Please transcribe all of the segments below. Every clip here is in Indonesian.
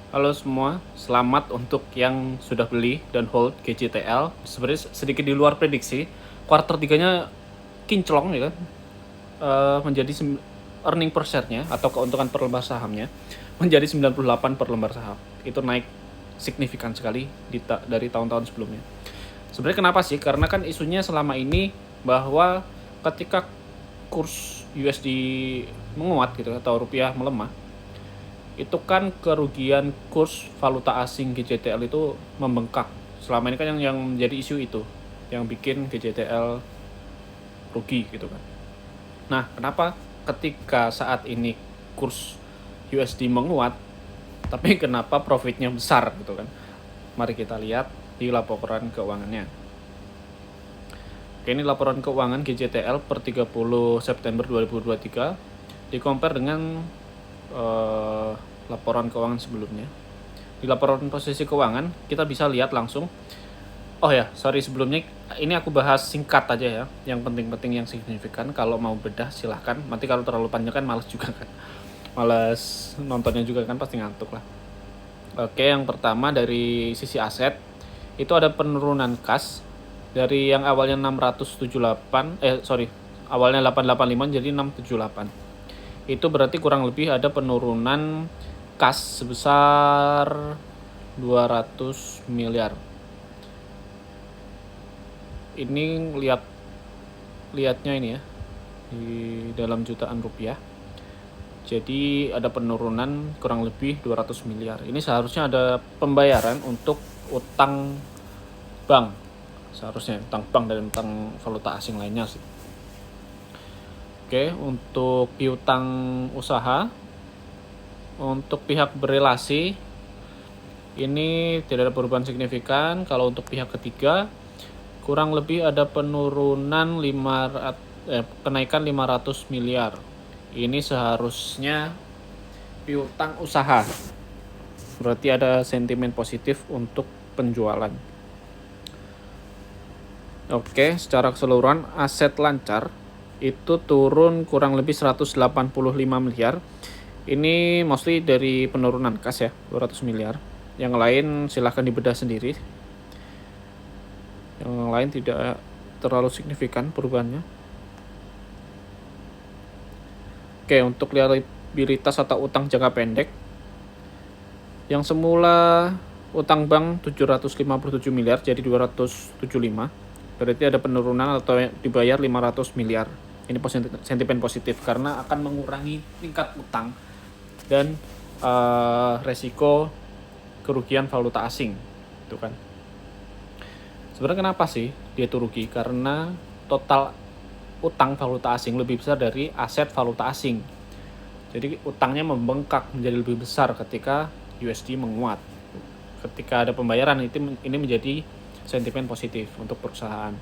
Halo semua, selamat untuk yang sudah beli dan hold GJTL. Sebenarnya sedikit di luar prediksi, kuartal 3-nya kinclong ya kan, menjadi earning per share-nya atau keuntungan per lembar sahamnya menjadi 98 per lembar saham. Itu naik signifikan sekali dari tahun-tahun sebelumnya. Sebenarnya kenapa sih? Karena kan isunya selama ini bahwa ketika kurs USD menguat gitu atau rupiah melemah, itu kan kerugian kurs valuta asing GJTL itu membengkak. Selama ini kan yang menjadi isu itu, yang bikin GJTL rugi gitu kan. Nah, kenapa ketika saat ini kurs USD menguat, tapi kenapa profitnya besar gitu kan? Mari kita lihat di laporan keuangannya. Oke, ini laporan keuangan GJTL per 30 September 2023 di-compare dengan laporan keuangan sebelumnya. Di laporan posisi keuangan kita bisa lihat langsung. Oh ya, sorry sebelumnya ini aku bahas singkat aja ya, yang penting-penting yang signifikan. Kalau mau bedah silahkan. Nanti kalau terlalu panjang kan males juga kan. Males nontonnya juga kan, pasti ngantuk lah. Oke, yang pertama dari sisi aset itu ada penurunan kas dari yang awalnya 678 awalnya 885 jadi 678. Itu berarti kurang lebih ada penurunan kas sebesar 200 miliar. Ini lihatnya ini ya, di dalam jutaan rupiah. Jadi ada penurunan kurang lebih 200 miliar. Ini seharusnya ada pembayaran untuk utang bank. Seharusnya utang bank dan utang valuta asing lainnya sih. Oke, untuk piutang usaha, untuk pihak berelasi ini tidak ada perubahan signifikan. Kalau untuk pihak ketiga kurang lebih ada penurunan kenaikan 500 miliar. Ini seharusnya piutang usaha. Berarti ada sentimen positif untuk penjualan. Oke, secara keseluruhan aset lancar itu turun kurang lebih 185 miliar. Ini mostly dari penurunan kas ya, 200 miliar. Yang lain silahkan dibedah sendiri. Yang lain tidak terlalu signifikan perubahannya. Oke, untuk liabilitas atau utang jangka pendek, yang semula utang bank 757 miliar jadi 275. Berarti ada penurunan atau dibayar 500 miliar. Ini sentimen positif karena akan mengurangi tingkat utang dan resiko kerugian valuta asing. Itu kan. Sebenarnya kenapa sih dia itu rugi? Karena total utang valuta asing lebih besar dari aset valuta asing. Jadi utangnya membengkak menjadi lebih besar ketika USD menguat. Ketika ada pembayaran ini menjadi sentimen positif untuk perusahaan.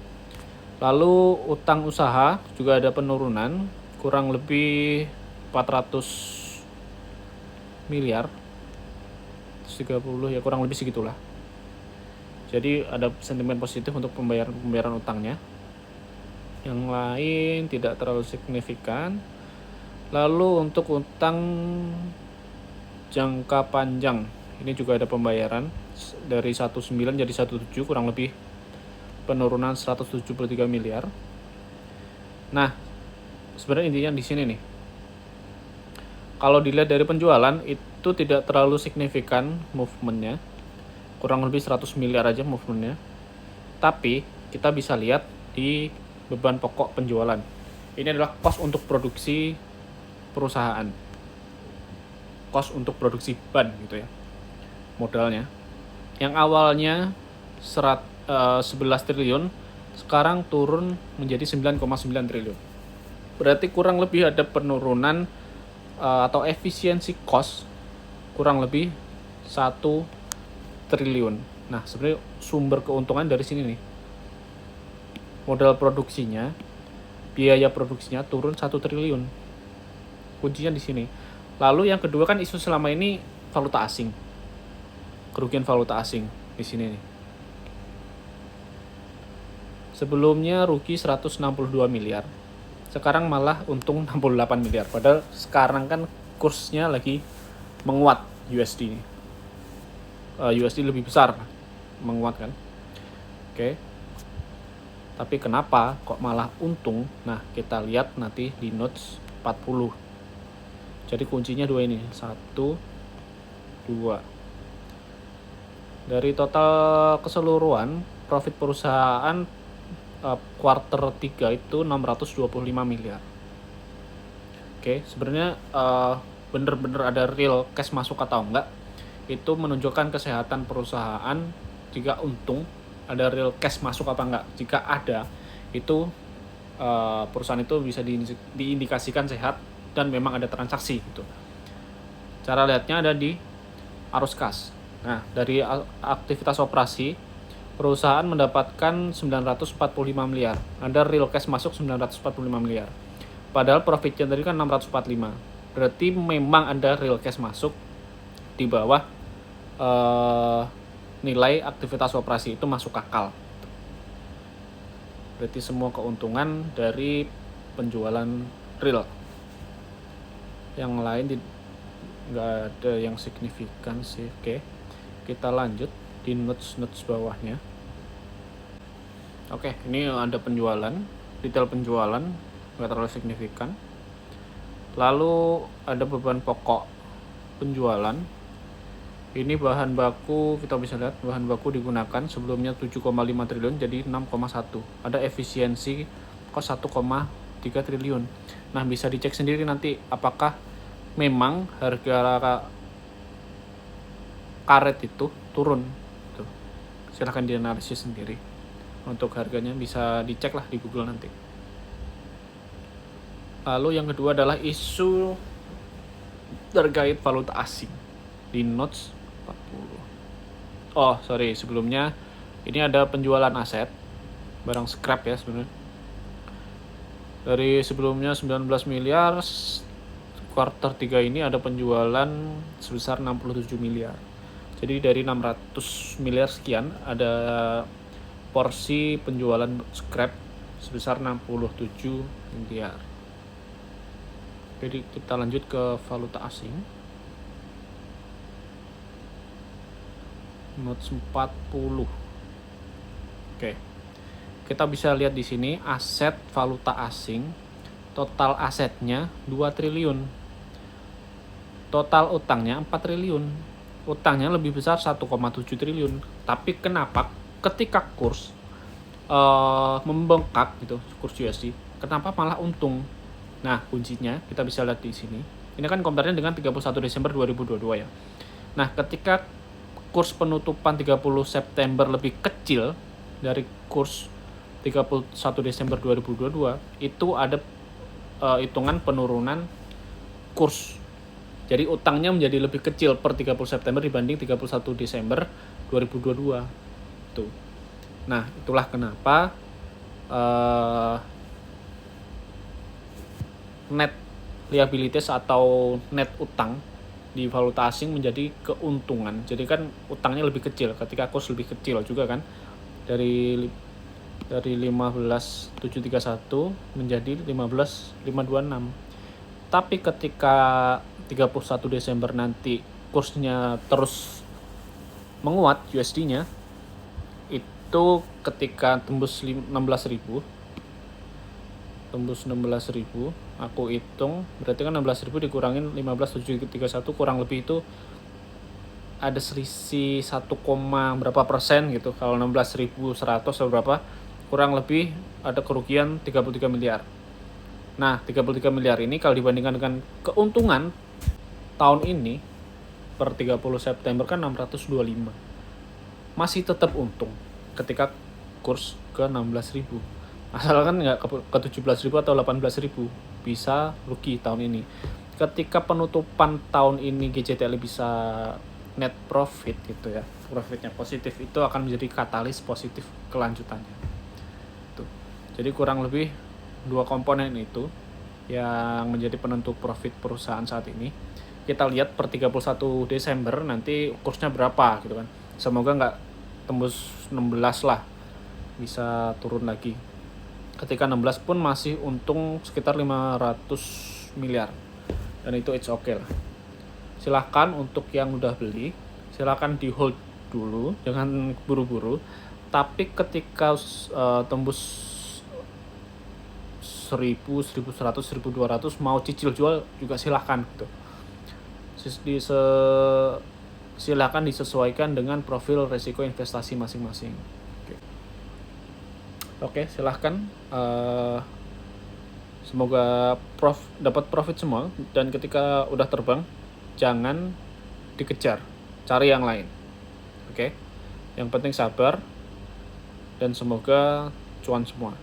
Lalu utang usaha juga ada penurunan kurang lebih 400 miliar. 30 ya kurang lebih segitulah. Jadi ada sentimen positif untuk pembayaran utangnya. Yang lain tidak terlalu signifikan. Lalu untuk utang jangka panjang, ini juga ada pembayaran dari 19 jadi 17 kurang lebih penurunan 173 miliar. Nah, sebenarnya intinya di sini nih. Kalau dilihat dari penjualan itu tidak terlalu signifikan movementnya. Kurang lebih 100 miliar aja movementnya. Tapi kita bisa lihat di beban pokok penjualan. Ini adalah cost untuk produksi perusahaan. Cost untuk produksi ban gitu ya. Modalnya. Yang awalnya 11 triliun sekarang turun menjadi 9,9 triliun. Berarti kurang lebih ada penurunan atau efisiensi cost kurang lebih 1 triliun. Nah, sebenarnya sumber keuntungan dari sini nih. Modal produksinya, biaya produksinya turun 1 triliun. Kuncinya di sini. Lalu yang kedua kan isu selama ini valuta asing. Kerugian valuta asing di sini nih. Sebelumnya rugi 162 miliar. Sekarang malah untung 68 miliar. Padahal sekarang kan kursnya lagi menguat USD. USD lebih besar menguat kan. Oke. Tapi kenapa kok malah untung? Nah, kita lihat nanti di notes 40. Jadi kuncinya dua ini, 1, 2. Dari total keseluruhan profit perusahaan kuarter 3 itu 625 miliar. Oke, sebenarnya bener-bener ada real cash masuk atau enggak, itu menunjukkan kesehatan perusahaan. Jika untung, ada real cash masuk apa enggak. Jika ada, itu perusahaan itu bisa diindikasikan sehat dan memang ada transaksi gitu. Cara lihatnya ada di arus kas. Nah, dari aktivitas operasi, perusahaan mendapatkan 945 miliar. Ada real cash masuk 945 miliar. Padahal profitnya tadi kan 645. Berarti memang ada real cash masuk di bawah nilai aktivitas operasi itu masuk akal. Berarti semua keuntungan dari penjualan real. Yang lain nggak ada yang signifikan sih. Oke, kita lanjut di notes bawahnya. Oke, ini ada penjualan, detail penjualan nggak terlalu signifikan. Lalu ada beban pokok penjualan. Ini bahan baku, kita bisa lihat bahan baku digunakan sebelumnya 7,5 triliun jadi 6,1. Ada efisiensi kos 1,3 triliun. Nah, bisa dicek sendiri nanti apakah memang harga karet itu turun. Tuh. Silahkan dianalisis sendiri. Untuk harganya bisa dicek lah di Google nanti. Lalu yang kedua adalah isu terkait valuta asing di notes 40. Oh, sorry, sebelumnya ini ada penjualan aset barang scrap ya sebenarnya. Dari sebelumnya 19 miliar, kuartal 3 ini ada penjualan sebesar 67 miliar. Jadi dari 600 miliar sekian ada porsi penjualan scrap sebesar 67 miliar. Jadi kita lanjut ke valuta asing. Notes 40. Oke. Kita bisa lihat di sini aset valuta asing, total asetnya 2 triliun. Total utangnya 4 triliun. Utangnya lebih besar 1,7 triliun. Tapi kenapa ketika kurs membengkak gitu, kurs USD, kenapa malah untung? Nah, kuncinya kita bisa lihat di sini. Ini kan komparnya dengan 31 Desember 2022 ya. Nah, ketika kurs penutupan 30 September lebih kecil dari kurs 31 Desember 2022, itu ada hitungan penurunan kurs. Jadi utangnya menjadi lebih kecil per 30 September dibanding 31 Desember 2022. Tuh. Nah, itulah kenapa net liabilities atau net utang di valuta asing menjadi keuntungan. Jadi kan utangnya lebih kecil ketika kurs lebih kecil juga kan. Dari 15.731 menjadi 15.526. Tapi ketika 31 Desember nanti kursnya terus menguat USD-nya, itu ketika tembus 16.000, aku hitung berarti kan 16.000 dikurangin 15.731 kurang lebih itu ada selisih 1, berapa persen gitu. Kalau 16.100 atau berapa, kurang lebih ada kerugian 33 miliar. Nah, 33 miliar ini kalau dibandingkan dengan keuntungan tahun ini per 30 September kan 625. Masih tetap untung ketika kurs ke 16.000. Asalkan nggak ke 17.000 atau 18.000, bisa rugi tahun ini. Ketika penutupan tahun ini GCTL bisa net profit gitu ya, profitnya positif, itu akan menjadi katalis positif kelanjutannya. Tuh. Jadi kurang lebih dua komponen itu yang menjadi penentu profit perusahaan saat ini. Kita lihat per 31 Desember nanti kursnya berapa gitu kan. Semoga nggak tembus 16 lah, bisa turun lagi. Ketika 16 pun masih untung sekitar 500 miliar. Dan itu it's okay lah. Silahkan untuk yang udah beli, silakan di hold dulu, jangan buru-buru. Tapi ketika tembus 1000, 1100, 1200 mau cicil jual juga silahkan gitu. Silahkan disesuaikan dengan profil resiko investasi masing-masing. Oke, silahkan. Semoga dapat profit semua, dan ketika udah terbang jangan dikejar, cari yang lain. Oke, yang penting sabar dan semoga cuan semua.